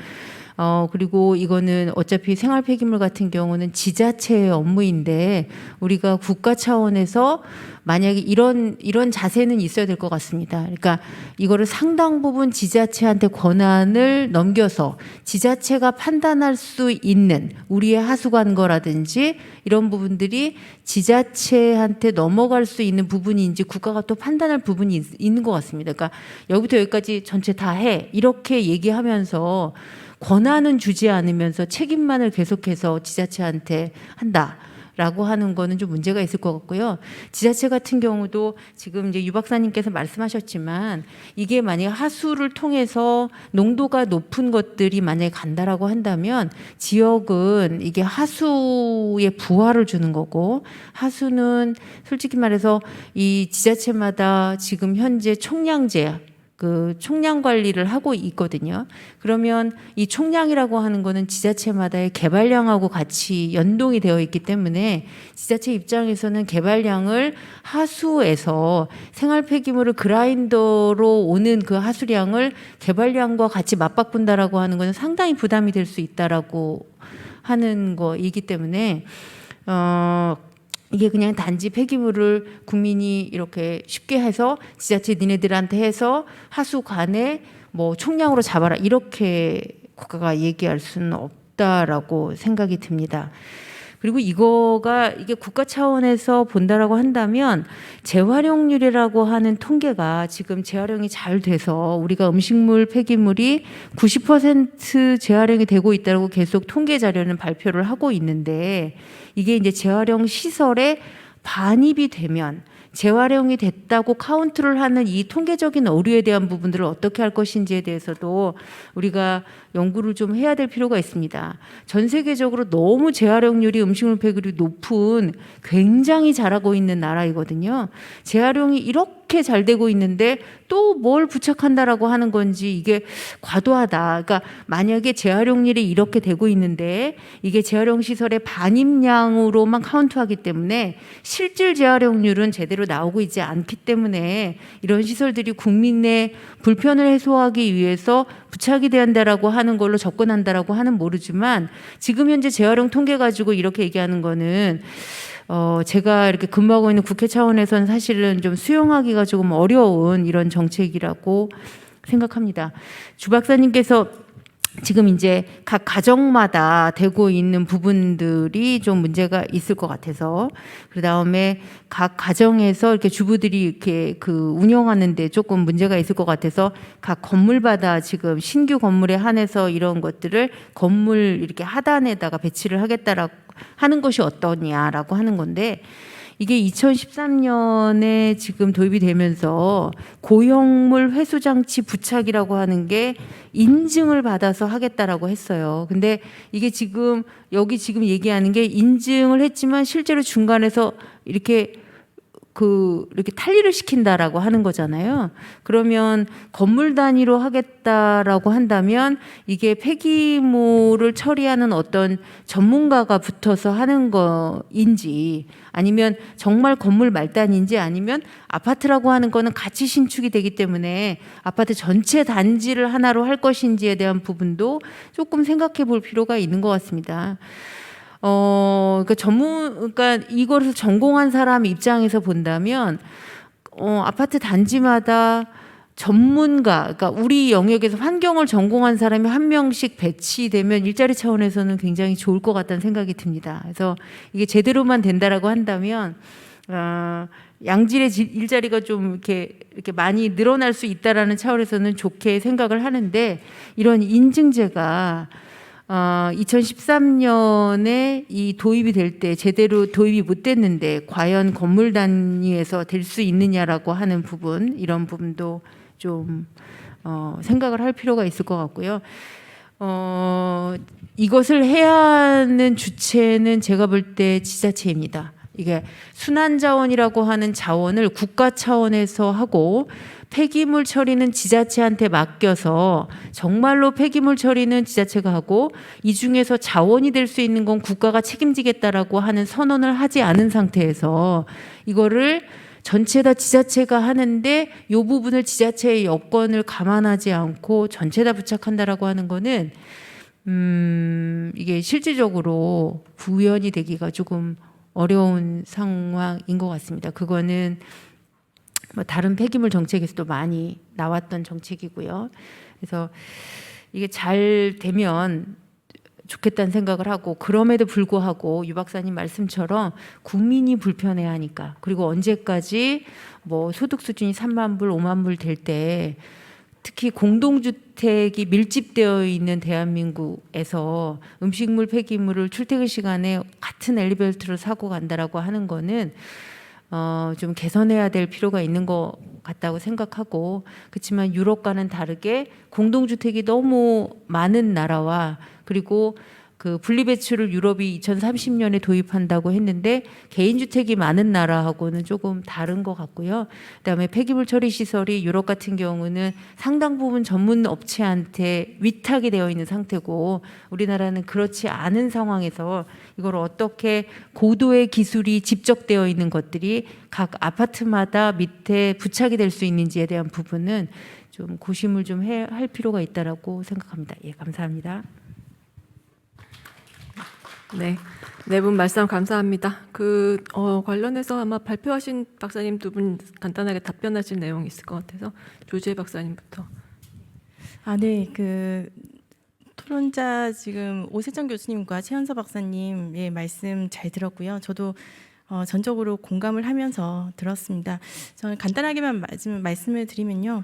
그리고 이거는 어차피 생활 폐기물 같은 경우는 지자체의 업무인데 우리가 국가 차원에서 만약에 이런 자세는 있어야 될 것 같습니다. 그러니까 이거를 상당 부분 지자체한테 권한을 넘겨서 지자체가 판단할 수 있는 우리의 하수관거라든지 이런 부분들이 지자체한테 넘어갈 수 있는 부분인지 국가가 또 판단할 부분이 있는 것 같습니다. 그러니까 여기부터 여기까지 전체 다 해 이렇게 얘기하면서 권한은 주지 않으면서 책임만을 계속해서 지자체한테 한다라고 하는 거는 좀 문제가 있을 것 같고요. 지자체 같은 경우도 지금 이제 유 박사님께서 말씀하셨지만 이게 만약에 하수를 통해서 농도가 높은 것들이 만약에 간다라고 한다면 지역은 이게 하수에 부하를 주는 거고, 하수는 솔직히 말해서 이 지자체마다 지금 현재 총량제 그 총량 관리를 하고 있거든요. 그러면 이 총량이라고 하는 거는 지자체마다의 개발량하고 같이 연동이 되어 있기 때문에 지자체 입장에서는 개발량을 하수에서 생활 폐기물을 그라인더로 오는 그 하수량을 개발량과 같이 맞바꾼다라고 하는 것은 상당히 부담이 될 수 있다라고 하는 거이기 때문에 이게 그냥 단지 폐기물을 국민이 이렇게 쉽게 해서 지자체 니네들한테 해서 하수관에 뭐 총량으로 잡아라 이렇게 국가가 얘기할 수는 없다라고 생각이 듭니다. 그리고 이게 국가 차원에서 본다라고 한다면 재활용률이라고 하는 통계가 지금 재활용이 잘 돼서 우리가 음식물 폐기물이 90% 재활용이 되고 있다고 계속 통계 자료는 발표를 하고 있는데, 이게 이제 재활용 시설에 반입이 되면 재활용이 됐다고 카운트를 하는 이 통계적인 오류에 대한 부분들을 어떻게 할 것인지에 대해서도 우리가 연구를 좀 해야 될 필요가 있습니다. 전 세계적으로 너무 재활용률이 음식물 폐기물이 높은 굉장히 잘하고 있는 나라이거든요. 재활용이 이렇게 이렇게 잘 되고 있는데 또 뭘 부착한다라고 하는 건지 이게 과도하다. 그러니까 만약에 재활용률이 이렇게 되고 있는데 이게 재활용 시설의 반입량으로만 카운트하기 때문에 실질 재활용률은 제대로 나오고 있지 않기 때문에 이런 시설들이 국민의 불편을 해소하기 위해서 부착이 된다라고 하는 걸로 접근한다라고 하는 모르지만 지금 현재 재활용 통계 가지고 이렇게 얘기하는 거는 제가 이렇게 근무하고 있는 국회 차원에서는 사실은 좀 수용하기가 조금 어려운 이런 정책이라고 생각합니다. 주 박사님께서 지금 이제 각 가정마다 되고 있는 부분들이 좀 문제가 있을 것 같아서 그 다음에 각 가정에서 이렇게 주부들이 이렇게 그 운영하는데 조금 문제가 있을 것 같아서 각 건물마다 지금 신규 건물에 한해서 이런 것들을 건물 이렇게 하단에다가 배치를 하겠다라고 하는 것이 어떠냐라고 하는 건데 이게 2013년에 지금 도입이 되면서 고형물 회수장치 부착이라고 하는 게 인증을 받아서 하겠다라고 했어요. 근데 이게 지금 여기 지금 얘기하는 게 인증을 했지만 실제로 중간에서 이렇게 탄리를 시킨다라고 하는 거잖아요. 그러면 건물 단위로 하겠다라고 한다면 이게 폐기물을 처리하는 어떤 전문가가 붙어서 하는 거인지 아니면 정말 건물 말단인지 아니면 아파트라고 하는 거는 같이 신축이 되기 때문에 아파트 전체 단지를 하나로 할 것인지에 대한 부분도 조금 생각해 볼 필요가 있는 것 같습니다. 그러니까 이거를 전공한 사람 입장에서 본다면, 아파트 단지마다 전문가, 그러니까 우리 영역에서 환경을 전공한 사람이 한 명씩 배치되면 일자리 차원에서는 굉장히 좋을 것 같다는 생각이 듭니다. 그래서 이게 제대로만 된다라고 한다면, 양질의 일자리가 좀 이렇게 많이 늘어날 수 있다라는 차원에서는 좋게 생각을 하는데, 이런 인증제가 2013년에 이 도입이 될 때 제대로 도입이 못 됐는데 과연 건물 단위에서 될 수 있느냐라고 하는 부분 이런 부분도 좀 생각을 할 필요가 있을 것 같고요. 이것을 해야 하는 주체는 제가 볼 때 지자체입니다. 이게 순환자원이라고 하는 자원을 국가 차원에서 하고 폐기물 처리는 지자체한테 맡겨서 정말로 폐기물 처리는 지자체가 하고 이 중에서 자원이 될 수 있는 건 국가가 책임지겠다라고 하는 선언을 하지 않은 상태에서 이거를 전체 다 지자체가 하는데 이 부분을 지자체의 여건을 감안하지 않고 전체 다 부착한다라고 하는 거는 이게 실질적으로 구현이 되기가 조금 어려운 상황인 것 같습니다. 그거는 뭐 다른 폐기물 정책에서도 많이 나왔던 정책이고요. 그래서 이게 잘 되면 좋겠다는 생각을 하고 그럼에도 불구하고 유 박사님 말씀처럼 국민이 불편해하니까 그리고 언제까지 뭐 소득 수준이 3만 불, 5만 불 될 때 특히 공동주택이 밀집되어 있는 대한민국에서 음식물 폐기물을 출퇴근 시간에 같은 엘리베이터로 사고 간다라고 하는 거는 좀 개선해야 될 필요가 있는 것 같다고 생각하고 그렇지만 유럽과는 다르게 공동주택이 너무 많은 나라와 그리고 그 분리배출을 유럽이 2030년에 도입한다고 했는데 개인주택이 많은 나라하고는 조금 다른 것 같고요. 그다음에 폐기물 처리 시설이 유럽 같은 경우는 상당 부분 전문 업체한테 위탁이 되어 있는 상태고 우리나라는 그렇지 않은 상황에서 이걸 어떻게 고도의 기술이 집적되어 있는 것들이 각 아파트마다 밑에 부착이 될 수 있는지에 대한 부분은 좀 고심을 좀 할 필요가 있다라고 생각합니다. 예, 감사합니다. 네, 네 분 말씀 감사합니다. 관련해서 아마 발표하신 박사님 두 분 간단하게 답변하실 내용이 있을 것 같아서 조지혜 박사님부터. 네, 토론자 지금 오세정 교수님과 최연서 박사님의 말씀 잘 들었고요. 저도 전적으로 공감을 하면서 들었습니다. 저는 간단하게만 말씀을 드리면요.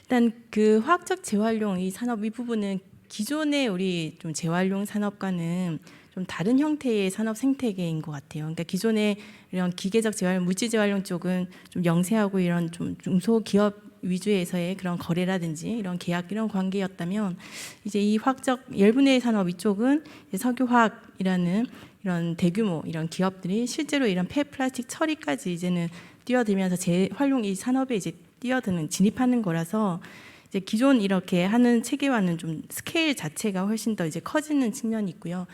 일단 그 화학적 재활용 이 산업 이 부분은 기존의 우리 좀 재활용 산업과는 좀 다른 형태의 산업 생태계인 것 같아요. 그러니까 기존의 이런 기계적 재활용, 물질 재활용 쪽은 좀 영세하고 이런 좀 중소기업 위주에서의 그런 거래라든지 이런 계약 이런 관계였다면 이제 이 화학적 열분해 산업 이쪽은 석유화학이라는 이런 대규모 이런 기업들이 실제로 이런 폐플라스틱 처리까지 이제는 뛰어들면서 재활용 이 산업에 이제 뛰어드는 진입하는 거라서 이제 기존 이렇게 하는 체계와는 좀 스케일 자체가 훨씬 더 이제 커지는 측면이 있고요.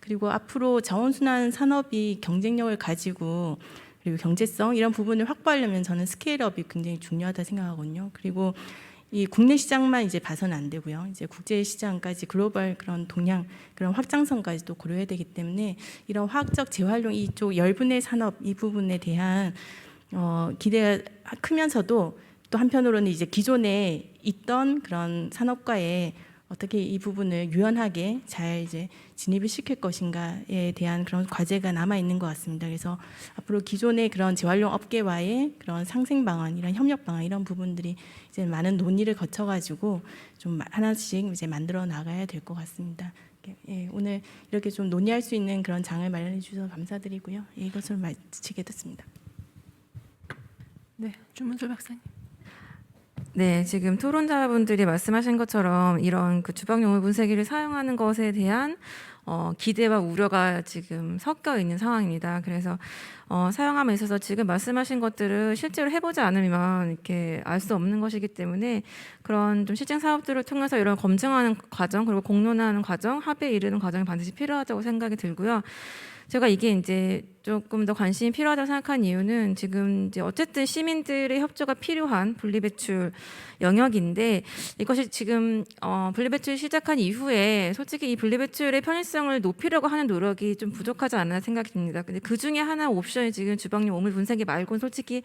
그리고 앞으로 자원순환 산업이 경쟁력을 가지고 그리고 경제성 이런 부분을 확보하려면 저는 스케일업이 굉장히 중요하다 생각하거든요. 그리고 이 국내 시장만 이제 봐서는 안 되고요. 이제 국제 시장까지 글로벌 그런 동향, 그런 확장성까지도 고려해야 되기 때문에 이런 화학적 재활용 이쪽 열분해 산업 이 부분에 대한 기대가 크면서도 또 한편으로는 이제 기존에 있던 그런 산업과의 어떻게 이 부분을 유연하게 잘 이제 진입을 시킬 것인가에 대한 그런 과제가 남아 있는 것 같습니다. 그래서 앞으로 기존의 그런 재활용 업계와의 그런 상생 방안, 이런 협력 방안 이런 부분들이 이제 많은 논의를 거쳐가지고 좀 하나씩 이제 만들어 나가야 될 것 같습니다. 예, 오늘 이렇게 좀 논의할 수 있는 그런 장을 마련해 주셔서 감사드리고요. 예, 이것을 마치겠습니다. 네, 주문솔 박사님. 네, 지금 토론자분들이 말씀하신 것처럼 이런 그 주방용물 분쇄기를 사용하는 것에 대한 기대와 우려가 지금 섞여 있는 상황입니다. 그래서 사용함에 있어서 지금 말씀하신 것들을 실제로 해보지 않으면 이렇게 알 수 없는 것이기 때문에 그런 좀 실증 사업들을 통해서 이런 검증하는 과정 그리고 공론화하는 과정, 합의에 이르는 과정이 반드시 필요하다고 생각이 들고요. 제가 이게 이제 조금 더 관심이 필요하다고 생각한 이유는 지금 이제 어쨌든 시민들의 협조가 필요한 분리배출 영역인데 이것이 지금 분리배출 시작한 이후에 솔직히 이 분리배출의 편의성을 높이려고 하는 노력이 좀 부족하지 않나 생각이 듭니다. 근데 그 중에 하나 옵션이 지금 주방용 오물 분쇄기 말고는 솔직히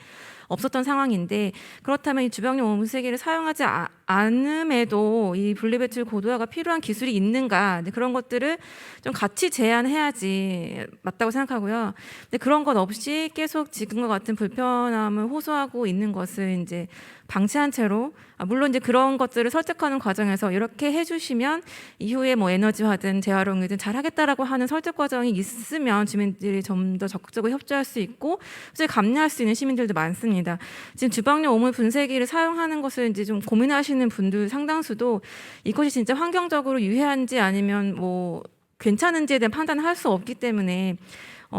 없었던 상황인데 그렇다면 이 주방용 오물 분쇄기를 사용하지 않음에도 이 분리배출 고도화가 필요한 기술이 있는가 그런 것들을 좀 같이 제안해야지 맞다고 생각하고요. 근데 그런 것 없이 계속 지금과 같은 불편함을 호소하고 있는 것을 이제 방치한 채로 물론 이제 그런 것들을 설득하는 과정에서 이렇게 해주시면 이후에 뭐 에너지화든 재활용이든 잘하겠다라고 하는 설득 과정이 있으면 주민들이 좀 더 적극적으로 협조할 수 있고 사실 감내할 수 있는 시민들도 많습니다. 지금 주방용 오물 분쇄기를 사용하는 것을 이제 좀 고민하시는 분들 상당수도 이것이 진짜 환경적으로 유해한지 아니면 뭐 괜찮은지에 대한 판단을 할 수 없기 때문에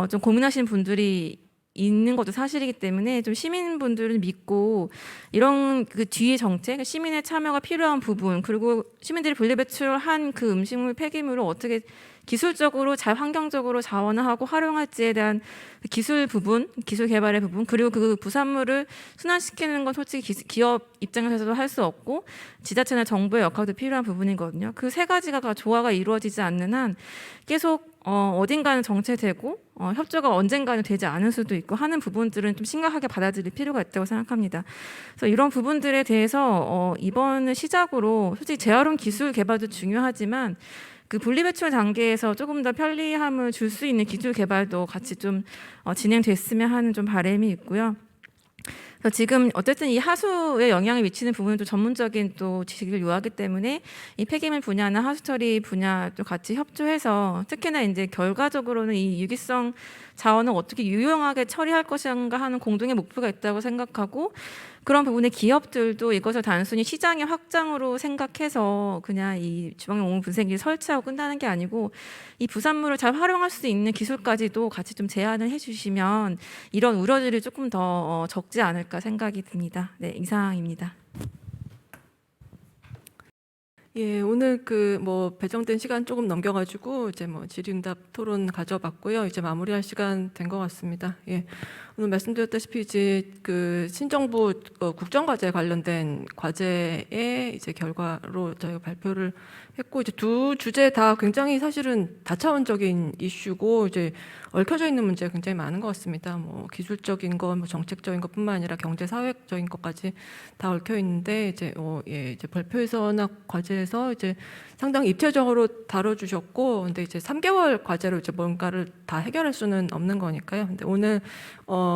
좀 고민하시는 분들이 있는 것도 사실이기 때문에 좀 시민분들을 믿고 이런 그 뒤의 정책, 시민의 참여가 필요한 부분 그리고 시민들이 분리배출한 그 음식물 폐기물을 어떻게 기술적으로 잘 환경적으로 자원화하고 활용할지에 대한 기술 부분, 기술 개발의 부분 그리고 그 부산물을 순환시키는 건 솔직히 기업 입장에서도 할 수 없고 지자체나 정부의 역할도 필요한 부분이거든요. 그 세 가지가 조화가 이루어지지 않는 한 계속 어딘가는 정체되고 협조가 언젠가는 되지 않을 수도 있고 하는 부분들은 좀 심각하게 받아들일 필요가 있다고 생각합니다. 그래서 이런 부분들에 대해서 이번 시작으로 솔직히 재활용 기술 개발도 중요하지만 그 분리배출 단계에서 조금 더 편리함을 줄 수 있는 기술 개발도 같이 좀 진행됐으면 하는 좀 바람이 있고요. 그래서 지금 어쨌든 이 하수에 영향을 미치는 부분은 또 전문적인 또 지식을 요하기 때문에 이 폐기물 분야나 하수 처리 분야도 같이 협조해서 특히나 이제 결과적으로는 이 유기성 자원을 어떻게 유용하게 처리할 것인가 하는 공동의 목표가 있다고 생각하고 그런 부분에 기업들도 이것을 단순히 시장의 확장으로 생각해서 그냥 이 주방용 오물 분쇄기를 설치하고 끝나는 게 아니고 이 부산물을 잘 활용할 수 있는 기술까지도 같이 좀 제안을 해주시면 이런 우려들이 조금 더 적지 않을까 생각이 듭니다. 네, 이상입니다. 예, 오늘 그 뭐 배정된 시간 조금 넘겨가지고 이제 뭐 질의응답 토론 가져봤고요. 이제 마무리할 시간 된 것 같습니다. 예, 오늘 말씀드렸다시피 이제 그 신정부 국정과제 관련된 과제의 이제 결과로 저희가 발표를 했고 이제 두 주제 다 굉장히 사실은 다차원적인 이슈고 이제 얽혀져 있는 문제가 굉장히 많은 것 같습니다. 뭐 기술적인 것, 뭐 정책적인 것뿐만 아니라 경제 사회적인 것까지 다 얽혀 있는데 이제 이제 발표에서나 과제에서 이제 상당히 입체적으로 다뤄주셨고, 근데 이제 3개월 과제로 이제 뭔가를 다 해결할 수는 없는 거니까요. 근데 오늘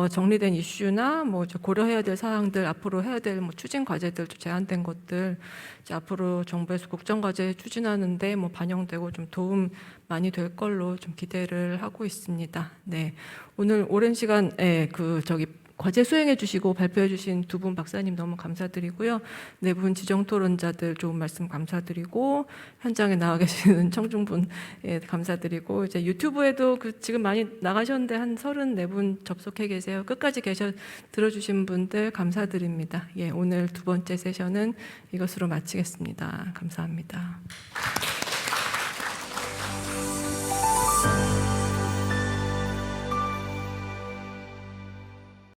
정리된 이슈나 뭐 이제 고려해야 될 사항들, 앞으로 해야 될 뭐 추진 과제들, 제안된 것들 이제 앞으로 정부에서 국정과제 추진하는데 뭐 반영되고 좀 도움 많이 될 걸로 좀 기대를 하고 있습니다. 네, 오늘 오랜 시간 과제 수행해 주시고 발표해 주신 두 분 박사님 너무 감사드리고요. 네 분 지정 토론자들 좋은 말씀 감사드리고 현장에 나와 계시는 청중분 예, 감사드리고 이제 유튜브에도 지금 많이 나가셨는데 한 34분 접속해 계세요. 끝까지 들어주신 분들 감사드립니다. 예, 오늘 두 번째 세션은 이것으로 마치겠습니다. 감사합니다.